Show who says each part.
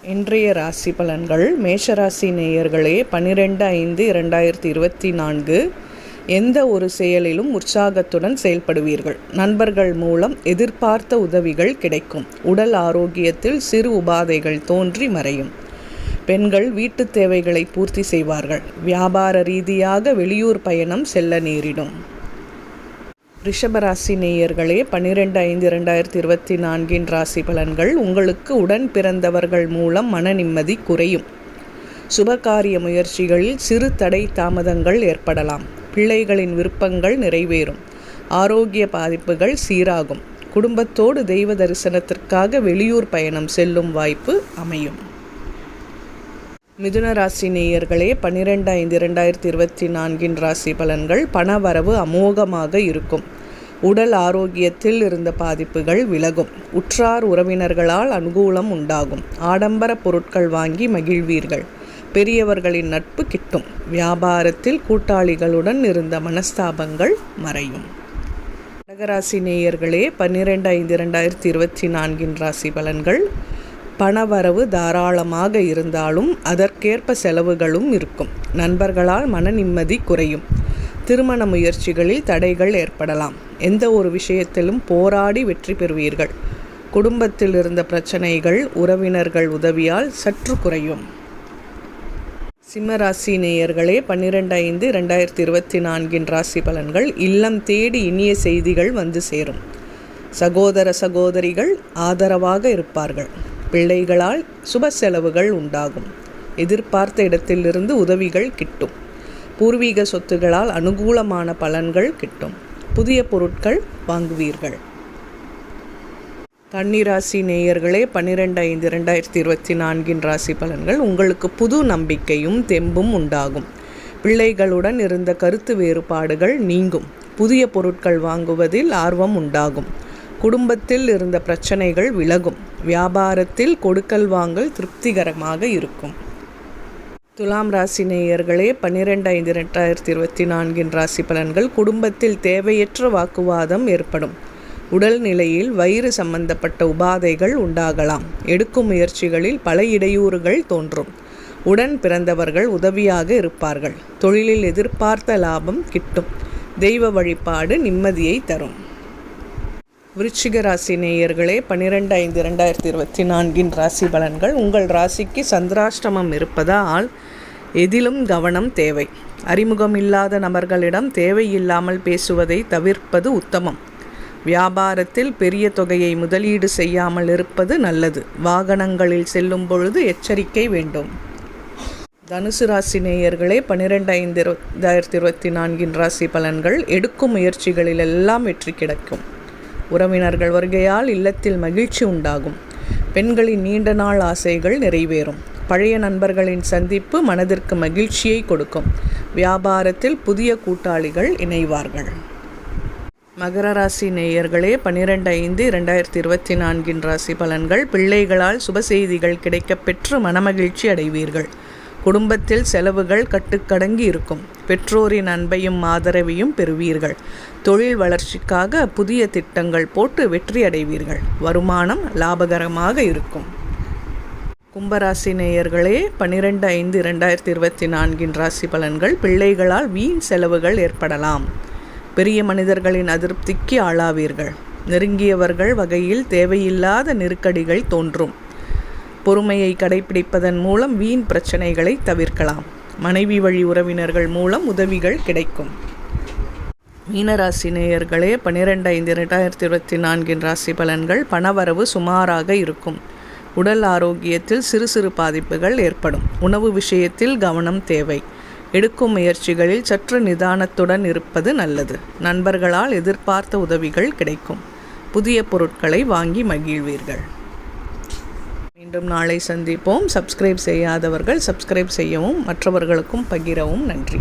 Speaker 1: இன்றைய ராசி பலன்கள். மேஷராசி நேயர்களே, 12/5/2024 எந்த ஒரு செயலிலும் உற்சாகத்துடன் செயல்படுவீர்கள். நண்பர்கள் மூலம் எதிர்பார்த்த உதவிகள் கிடைக்கும். உடல் ஆரோக்கியத்தில் சிறு உபாதைகள் தோன்றி மறையும். பெண்கள் வீட்டு தேவைகளை பூர்த்தி செய்வார்கள். வியாபார ரீதியாக வெளியூர் பயணம் செல்ல நேரிடும். ரிஷபராசி நேயர்களே, 12/5/2024 ராசி பலன்கள். உங்களுக்கு உடன் பிறந்தவர்கள் மூலம் மன நிம்மதி குறையும். சுபகாரிய முயற்சிகளில் சிறு தடை தாமதங்கள் ஏற்படலாம். பிள்ளைகளின் விருப்பங்கள் நிறைவேறும். ஆரோக்கிய பாதிப்புகள் சீராகும். குடும்பத்தோடு தெய்வ தரிசனத்திற்காக வெளியூர் பயணம் செல்லும் வாய்ப்பு அமையும். மிதுன ராசி நேயர்களே, 12/5/2024 ராசி பலன்கள். பணவரவு அமோகமாக இருக்கும். உடல் ஆரோக்கியத்தில் இருந்த பாதிப்புகள் விலகும். உற்றார் உறவினர்களால் அனுகூலம் உண்டாகும். ஆடம்பர பொருட்கள் வாங்கி மகிழ்வீர்கள். பெரியவர்களின் நட்பு கிட்டும். வியாபாரத்தில் கூட்டாளிகளுடன் இருந்த மனஸ்தாபங்கள் மறையும். கடகராசி நேயர்களே, 12/5/2024 ராசி பலன்கள். பணவரவு தாராளமாக இருந்தாலும் அதற்கேற்ப செலவுகளும் இருக்கும். நண்பர்களால் மன நிம்மதி குறையும். திருமண முயற்சிகளில் தடைகள் ஏற்படலாம். எந்த ஒரு விஷயத்திலும் போராடி வெற்றி பெறுவீர்கள். குடும்பத்தில் இருந்த பிரச்சனைகள் உறவினர்கள் உதவியால் சற்று குறையும். சிம்மராசி நேயர்களே, 12/5/2024 ராசி பலன்கள். இல்லம் தேடி இனிய செய்திகள் வந்து சேரும். சகோதர சகோதரிகள் ஆதரவாக இருப்பார்கள். பிள்ளைகளால் சுப செலவுகள் உண்டாகும். எதிர்பார்த்த இடத்திலிருந்து உதவிகள் கிட்டும். பூர்வீக சொத்துகளால் அனுகூலமான பலன்கள் கிட்டும். புதிய பொருட்கள் வாங்குவீர்கள். கன்னிராசி நேயர்களே, 12/5/2024 ராசி பலன்கள். உங்களுக்கு புது நம்பிக்கையும் தெம்பும் உண்டாகும். பிள்ளைகளுடன் இருந்த கருத்து வேறுபாடுகள் நீங்கும். புதிய பொருட்கள் வாங்குவதில் ஆர்வம் உண்டாகும். குடும்பத்தில் இருந்த பிரச்சனைகள் விலகும். வியாபாரத்தில் கொடுக்கல் வாங்கல் திருப்திகரமாக இருக்கும். துலாம் ராசி நேயர்களே, 12/5/2024 ராசி பலன்கள். குடும்பத்தில் தேவையற்ற வாக்குவாதம் ஏற்படும். உடல் நிலையில் வயிறு சம்பந்தப்பட்ட உபாதைகள் உண்டாகலாம். எடுக்கும் முயற்சிகளில் பல இடையூறுகள் தோன்றும். உடன் பிறந்தவர்கள் உதவியாக இருப்பார்கள். தொழிலில் எதிர்பார்த்த லாபம் கிட்டும். தெய்வ வழிபாடு நிம்மதியை தரும். விருச்சிக ராசி நேயர்களே, 12/5/2024 ராசி பலன்கள். உங்கள் ராசிக்கு சந்திராஷ்டமம் இருப்பதால் எதிலும் கவனம் தேவை. அறிமுகம் இல்லாத நபர்களிடம் தேவையில்லாமல் பேசுவதை தவிர்ப்பது உத்தமம். வியாபாரத்தில் பெரிய தொகையை முதலீடு செய்யாமல் இருப்பது நல்லது. வாகனங்களில் செல்லும் பொழுது எச்சரிக்கை வேண்டும். தனுசு ராசி நேயர்களே, 12/5/2024 ராசி பலன்கள். எடுக்கும் முயற்சிகளில் எல்லாம் வெற்றி கிடைக்கும். உறவினர்கள் வருகையால் இல்லத்தில் மகிழ்ச்சி உண்டாகும். பெண்களின் நீண்ட நாள் ஆசைகள் நிறைவேறும். பழைய நண்பர்களின் சந்திப்பு மனதிற்கு மகிழ்ச்சியை கொடுக்கும். வியாபாரத்தில் புதிய கூட்டாளிகள் இணைவார்கள். மகர ராசி நேயர்களே, 12/5/2024 ராசி பலன்கள். பிள்ளைகளால் சுப செய்திகள் கிடைக்கப்பெற்று மனமகிழ்ச்சி அடைவீர்கள். குடும்பத்தில் செலவுகள் கட்டுக்கடங்கி இருக்கும். பெற்றோரின் அன்பையும் ஆதரவையும் பெறுவீர்கள். தொழில் வளர்ச்சிக்காக புதிய திட்டங்கள் போட்டு வெற்றி அடைவீர்கள். வருமானம் லாபகரமாக இருக்கும். கும்பராசி நேயர்களே, 12/5/2024 ராசி பலன்கள். பிள்ளைகளால் வீண் செலவுகள் ஏற்படலாம். பெரிய மனிதர்களின் அதிருப்திக்கு ஆளாவீர்கள். நெருங்கியவர்கள் வகையில் தேவையில்லாத நெருக்கடிகள் தோன்றும். பொறுமையை கடைபிடிப்பதன் மூலம் வீண் பிரச்சனைகளை தவிர்க்கலாம். மனைவி வழி உறவினர்கள் மூலம் உதவிகள் கிடைக்கும். மீனராசி நேயர்களே, 12/5/2024 ராசி பலன்கள். பணவரவு சுமாராக இருக்கும். உடல் ஆரோக்கியத்தில் சிறு சிறு பாதிப்புகள் ஏற்படும். உணவு விஷயத்தில் கவனம் தேவை. எடுக்கும் முயற்சிகளில் சற்று நிதானத்துடன் இருப்பது நல்லது. நண்பர்களால் எதிர்பார்த்த உதவிகள் கிடைக்கும். புதிய பொருட்களை வாங்கி மகிழ்வீர்கள். மீண்டும் நாளை சந்திப்போம். சப்ஸ்கிரைப் செய்யாதவர்கள் சப்ஸ்கிரைப் செய்யவும் மற்றவர்களுக்கும் பகிரவும். நன்றி.